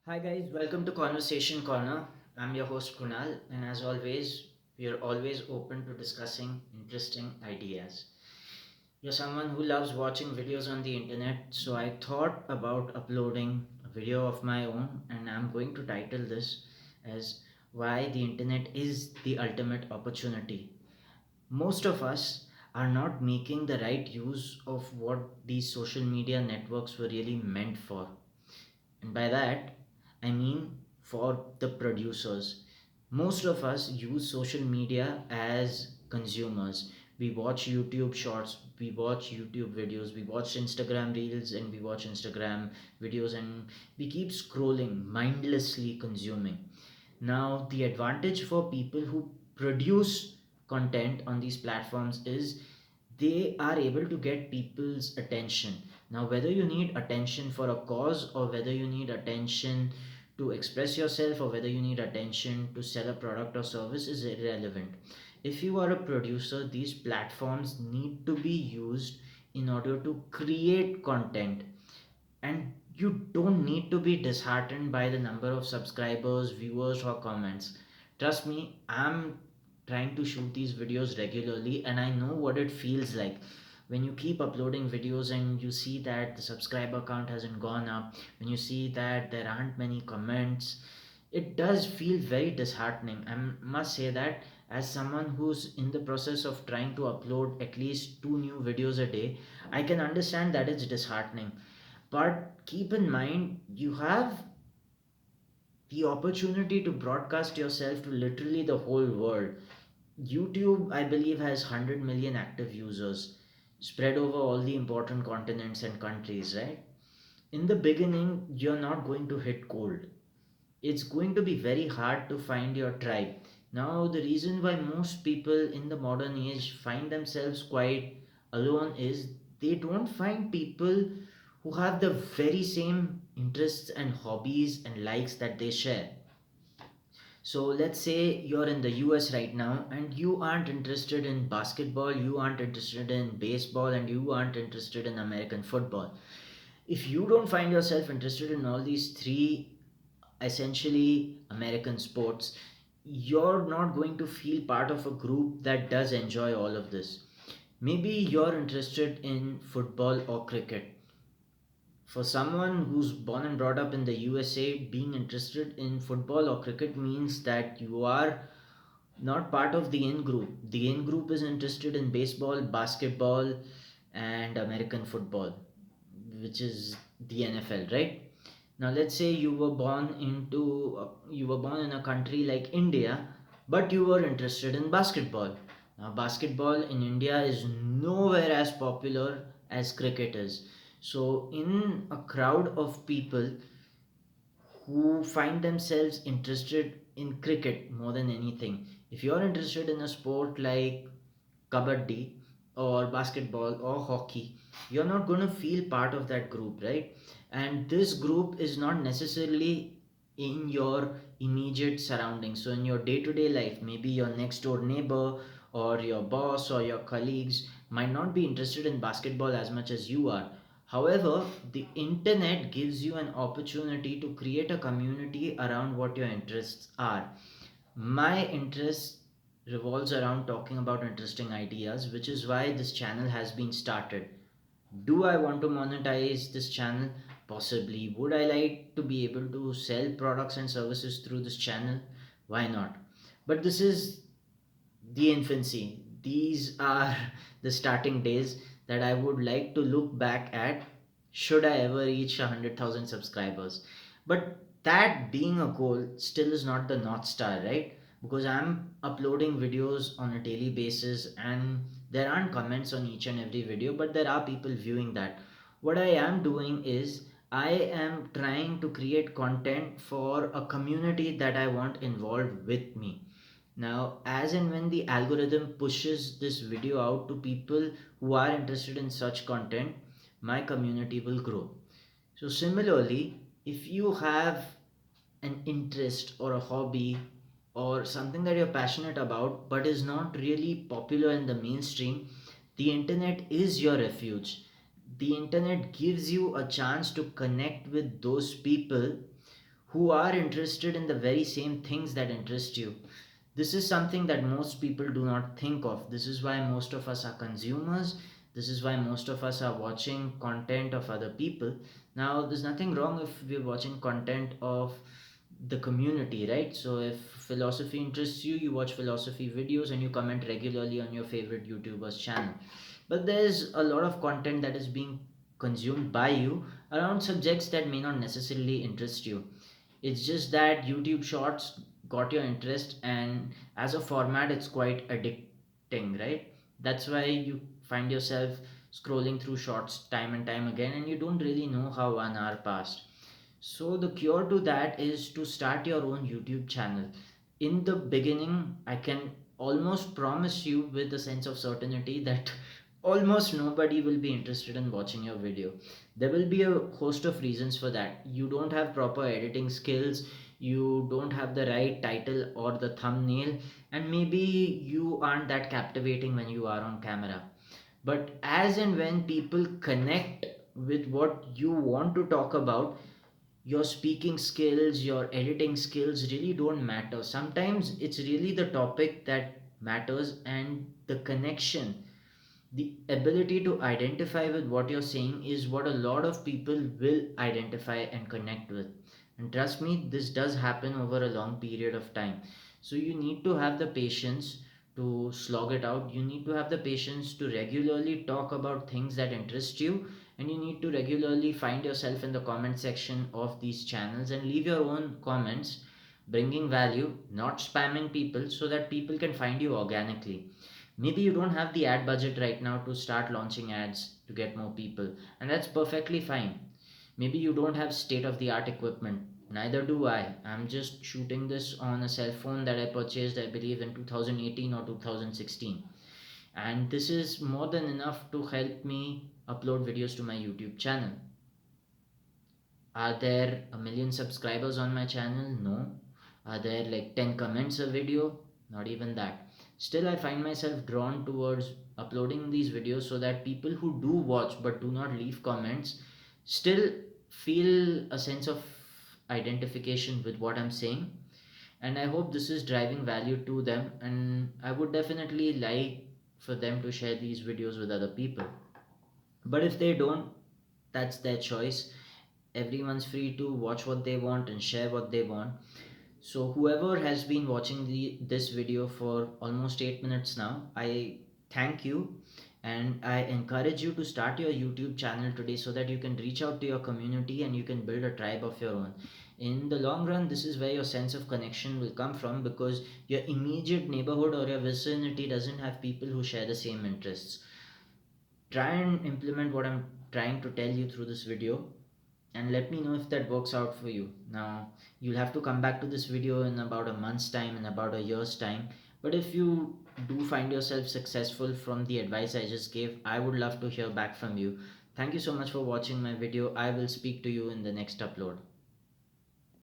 Hi guys, welcome to Conversation Corner. I'm your host Kunal, and as always, we are always open to discussing interesting ideas. You're someone who loves watching videos on the internet, so I thought about uploading a video of my own, and I'm going to title this as Why the Internet is the Ultimate Opportunity. Most of us are not making the right use of what these social media networks were really meant for. And by that, I mean for the producers. Most of us use social media as consumers. We watch YouTube shorts, we watch YouTube videos, we watch Instagram reels, and we watch Instagram videos, and we keep scrolling, mindlessly consuming. Now, the advantage for people who produce content on these platforms is they are able to get people's attention. Now, whether you need attention for a cause or whether you need attention to express yourself or whether you need attention to sell a product or service is irrelevant. If you are a producer, these platforms need to be used in order to create content, and you don't need to be disheartened by the number of subscribers, viewers, or comments. Trust me, I'm trying to shoot these videos regularly, and I know what it feels like when you keep uploading videos and you see that the subscriber count hasn't gone up, when you see that there aren't many comments. It does feel very disheartening. I must say that as someone who's in the process of trying to upload at least two new videos a day, I can understand that it's disheartening. But keep in mind, you have the opportunity to broadcast yourself to literally the whole world. YouTube, I believe, has 100 million active users spread over all the important continents and countries, right? In the beginning, you're not going to hit cold. It's going to be very hard to find your tribe. Now, the reason why most people in the modern age find themselves quite alone is they don't find people who have the very same interests and hobbies and likes that they share. So let's say you're in the US right now and you aren't interested in basketball, you aren't interested in baseball, and you aren't interested in American football. If you don't find yourself interested in all these three essentially American sports, you're not going to feel part of a group that does enjoy all of this. Maybe you're interested in football or cricket. For someone who's born and brought up in the USA, being interested in football or cricket means that you are not part of the in group. The in group is interested in baseball, basketball, and American football, which is the NFL, right? Now, let's say you were born in a country like India, but you were interested in basketball. Now, basketball in India is nowhere as popular as cricket is. So, in a crowd of people who find themselves interested in cricket more than anything, if you're interested in a sport like kabaddi or basketball or hockey, you're not going to feel part of that group, right? And this group is not necessarily in your immediate surroundings. So in your day-to-day life, maybe your next door neighbor or your boss or your colleagues might not be interested in basketball as much as you are. However, the internet gives you an opportunity to create a community around what your interests are. My interest revolves around talking about interesting ideas, which is why this channel has been started. Do I want to monetize this channel? Possibly. Would I like to be able to sell products and services through this channel? Why not? But this is the infancy. These are the starting days that I would like to look back at should I ever reach 100,000 subscribers. But that being a goal still is not the North Star, right? Because I'm uploading videos on a daily basis and there aren't comments on each and every video, but there are people viewing that. What I am doing is I am trying to create content for a community that I want involved with me. Now, as and when the algorithm pushes this video out to people who are interested in such content, my community will grow. So, similarly, if you have an interest or a hobby or something that you're passionate about but is not really popular in the mainstream, the internet is your refuge. The internet gives you a chance to connect with those people who are interested in the very same things that interest you. This is something that most people do not think of. This is why most of us are consumers. This is why most of us are watching content of other people. Now, there's nothing wrong if we're watching content of the community, right? So, if philosophy interests you, you watch philosophy videos and you comment regularly on your favorite YouTuber's channel. But there's a lot of content that is being consumed by you around subjects that may not necessarily interest you. It's just that YouTube Shorts got your interest, and as a format, it's quite addicting, right? That's why you find yourself scrolling through shorts time and time again, and you don't really know how 1 hour passed. So, the cure to that is to start your own YouTube channel. In the beginning, I can almost promise you with a sense of certainty that almost nobody will be interested in watching your video. There will be a host of reasons for that. You don't have proper editing skills, you don't have the right title or the thumbnail, and maybe you aren't that captivating when you are on camera. But as and when people connect with what you want to talk about, your speaking skills, your editing skills really don't matter. Sometimes it's really the topic that matters, and the connection, the ability to identify with what you're saying is what a lot of people will identify and connect with. And trust me, this does happen over a long period of time. So you need to have the patience to slog it out. You need to have the patience to regularly talk about things that interest you, and you need to regularly find yourself in the comment section of these channels and leave your own comments, bringing value, not spamming people, so that people can find you organically. Maybe you don't have the ad budget right now to start launching ads to get more people, and that's perfectly fine. Maybe you don't have state of the art equipment. Neither do I. I'm just shooting this on a cell phone that I purchased, I believe, in 2018 or 2016. And this is more than enough to help me upload videos to my YouTube channel. Are there a million subscribers on my channel? No. Are there like 10 comments a video? Not even that. Still, I find myself drawn towards uploading these videos so that people who do watch but do not leave comments still feel a sense of identification with what I'm saying. And I hope this is driving value to them. And I would definitely like for them to share these videos with other people. But if they don't, that's their choice. Everyone's free to watch what they want and share what they want. So whoever has been watching this video for almost 8 minutes now, I thank you, and I encourage you to start your YouTube channel today so that you can reach out to your community and you can build a tribe of your own. In the long run, this is where your sense of connection will come from, because your immediate neighborhood or your vicinity doesn't have people who share the same interests. Try and implement what I'm trying to tell you through this video, and let me know if that works out for you. Now, you'll have to come back to this video in about a month's time, in about a year's time. But if you do find yourself successful from the advice I just gave, I would love to hear back from you. Thank you so much for watching my video. I will speak to you in the next upload.